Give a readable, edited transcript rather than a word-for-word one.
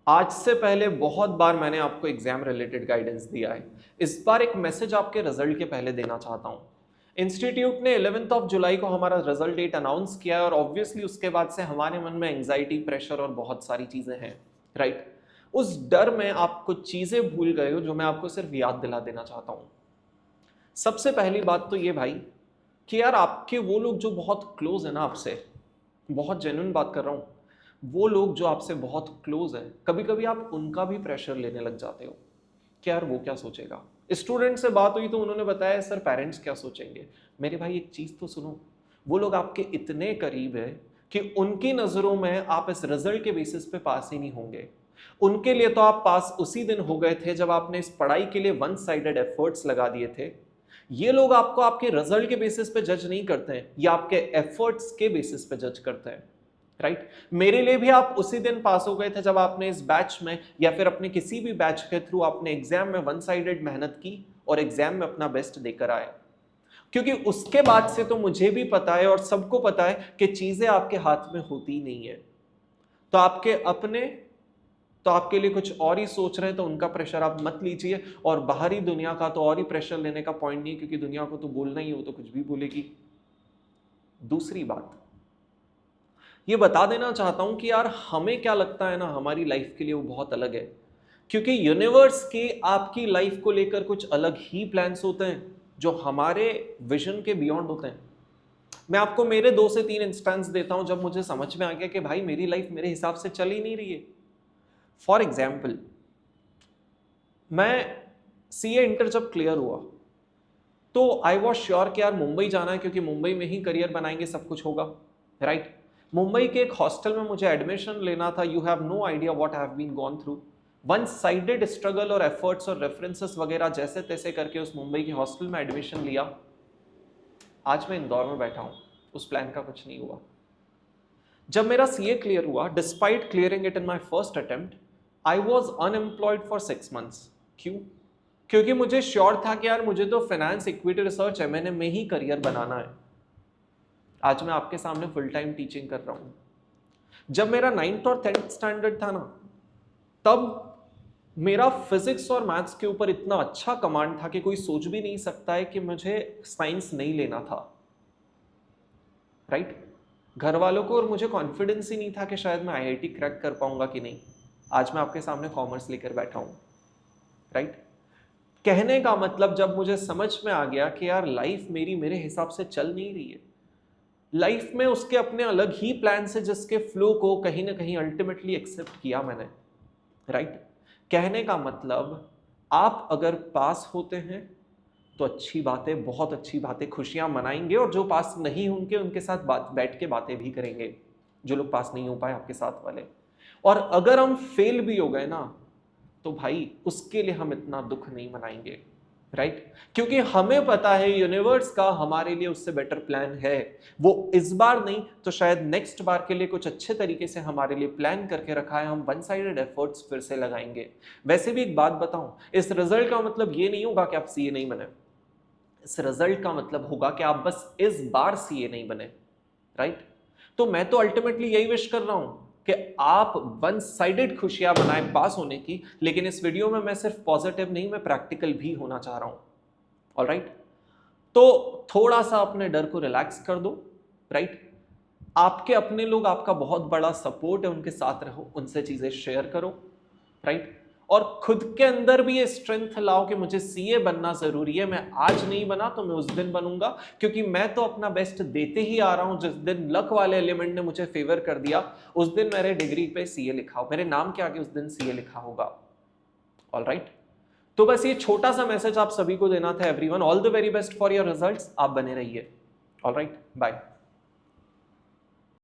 आज से पहले बहुत बार मैंने आपको एग्जाम रिलेटेड गाइडेंस दिया है। इस बार एक मैसेज आपके रिजल्ट के पहले देना चाहता हूं। इंस्टीट्यूट ने 11 ऑफ जुलाई को हमारा रिजल्ट डेट अनाउंस किया है और ऑब्वियसली उसके बाद से हमारे मन में एंजाइटी, प्रेशर और बहुत सारी चीजें हैं, राइट। उस डर में आप कुछ चीजें भूल गए हो जो मैं आपको सिर्फ याद दिला देना चाहता हूं। सबसे पहली बात तो ये भाई कि यार आपके वो लोग जो बहुत क्लोज है ना आपसे, बहुत जेन्युइन बात कर रहा हूं, वो लोग जो आपसे बहुत क्लोज है, कभी कभी आप उनका भी प्रेशर लेने लग जाते हो कि यार वो क्या सोचेगा। स्टूडेंट से बात हुई तो उन्होंने बताया सर पेरेंट्स क्या सोचेंगे। मेरे भाई एक चीज तो सुनो, वो लोग आपके इतने करीब है कि उनकी नजरों में आप इस रिजल्ट के बेसिस पे पास ही नहीं होंगे। उनके लिए तो आप पास उसी दिन हो गए थे जब आपने इस पढ़ाई के लिए वन साइडेड एफर्ट्स लगा दिए थे। ये लोग आपको आपके रिजल्ट के बेसिस पे जज नहीं करते हैं, ये आपके एफर्ट्स के बेसिस पे जज करते हैं, राइट। मेरे लिए भी आप उसी दिन पास हो गए थे जब आपने इस बैच में या फिर अपने किसी भी बैच के थ्रू आपने एग्जाम में वन साइडेड मेहनत की और एग्जाम में अपना बेस्ट देकर आए। क्योंकि उसके बाद से तो मुझे भी पता है और सबको पता है कि चीजें आपके हाथ में होती नहीं है। तो आपके अपने तो आपके लिए कुछ और ही सोच रहे हैं, तो उनका प्रेशर आप मत लीजिए। और बाहरी दुनिया का तो और ही प्रेशर लेने का पॉइंट नहीं है, क्योंकि दुनिया को तो बोलना ही हो तो कुछ भी बोलेगी। दूसरी बात ये बता देना चाहता हूं कि यार हमें क्या लगता है ना हमारी लाइफ के लिए वो बहुत अलग है, क्योंकि यूनिवर्स के आपकी लाइफ को लेकर कुछ अलग ही प्लान्स होते हैं जो हमारे विजन के बियॉन्ड होते हैं। मैं आपको मेरे 2 से 3 इंस्टेंस देता हूं जब मुझे समझ में आ गया कि भाई मेरी लाइफ मेरे हिसाब से चल ही नहीं रही है। फॉर एग्जाम्पल, मैं सीए इंटर जब क्लियर हुआ तो आई वॉज श्योर कि यार मुंबई जाना है, क्योंकि मुंबई में ही करियर बनाएंगे, सब कुछ होगा, राइट। मुंबई के एक हॉस्टल में मुझे एडमिशन लेना था। You have no idea what I have been gone through. One sided struggle और एफर्ट्स और रेफरेंसेस वगैरह जैसे तैसे करके उस मुंबई के हॉस्टल में एडमिशन लिया। आज मैं इंदौर में बैठा हूं, उस प्लान का कुछ नहीं हुआ। जब मेरा सीए क्लियर हुआ, despite clearing it in my first attempt, I was unemployed for 6 months. क्यों? क्योंकि मुझे श्योर था कि यार मुझे तो फाइनेंस, इक्विटी रिसर्च, एमएनए में ही करियर बनाना है। आज मैं आपके सामने फुल टाइम टीचिंग कर रहा हूं। जब मेरा 9th और 10th स्टैंडर्ड था ना, तब मेरा फिजिक्स और मैथ्स के ऊपर इतना अच्छा कमांड था कि कोई सोच भी नहीं सकता है कि मुझे साइंस नहीं लेना था, राइट। घर वालों को और मुझे कॉन्फिडेंस ही नहीं था कि शायद मैं आईआईटी क्रैक कर पाऊंगा कि नहीं। आज मैं आपके सामने कॉमर्स लेकर बैठा हूं, राइट। कहने का मतलब, जब मुझे समझ में आ गया कि यार लाइफ मेरी मेरे हिसाब से चल नहीं रही है, लाइफ में उसके अपने अलग ही प्लान से, जिसके फ्लो को कहीं ना कहीं अल्टीमेटली एक्सेप्ट किया मैंने, राइट। कहने का मतलब, आप अगर पास होते हैं तो अच्छी बातें, बहुत अच्छी बातें, खुशियां मनाएंगे, और जो पास नहीं होंगे उनके साथ बैठ के बातें भी करेंगे, जो लोग पास नहीं हो पाए आपके साथ वाले। और अगर हम फेल भी हो गए ना, तो भाई उसके लिए हम इतना दुख नहीं मनाएंगे, राइट। क्योंकि हमें पता है यूनिवर्स का हमारे लिए उससे बेटर प्लान है। वो इस बार नहीं तो शायद नेक्स्ट बार के लिए कुछ अच्छे तरीके से हमारे लिए प्लान करके रखा है। हम वन साइडेड एफर्ट्स फिर से लगाएंगे। वैसे भी एक बात बताऊं, इस रिजल्ट का मतलब ये नहीं होगा कि आप सीए नहीं बने। इस रिजल्ट का मतलब होगा कि आप बस इस बार सीए नहीं बने, राइट। तो मैं तो अल्टीमेटली यही विश कर रहा हूं कि आप वन साइडेड खुशियां मनाएं पास होने की, लेकिन इस वीडियो में मैं सिर्फ पॉजिटिव नहीं, मैं प्रैक्टिकल भी होना चाह रहा हूं, ऑलराइट। तो थोड़ा सा अपने डर को रिलैक्स कर दो, राइट। आपके अपने लोग आपका बहुत बड़ा सपोर्ट है, उनके साथ रहो, उनसे चीजें शेयर करो, राइट। और खुद के अंदर भी ये स्ट्रेंथ लाओ कि मुझे सीए बनना जरूरी है। मैं आज नहीं बना तो मैं उस दिन बनूंगा, क्योंकि मैं तो अपना बेस्ट देते ही आ रहा हूं। जिस दिन लक वाले एलिमेंट ने मुझे फेवर कर दिया, उस दिन मेरे डिग्री पे सीए लिखा हो, मेरे नाम के आगे उस दिन सीए लिखा होगा, ऑलराइट। तो बस ये छोटा सा मैसेज आप सभी को देना था। Everyone, all the very best for your results. आप बने रहिए, ऑलराइट, बाय।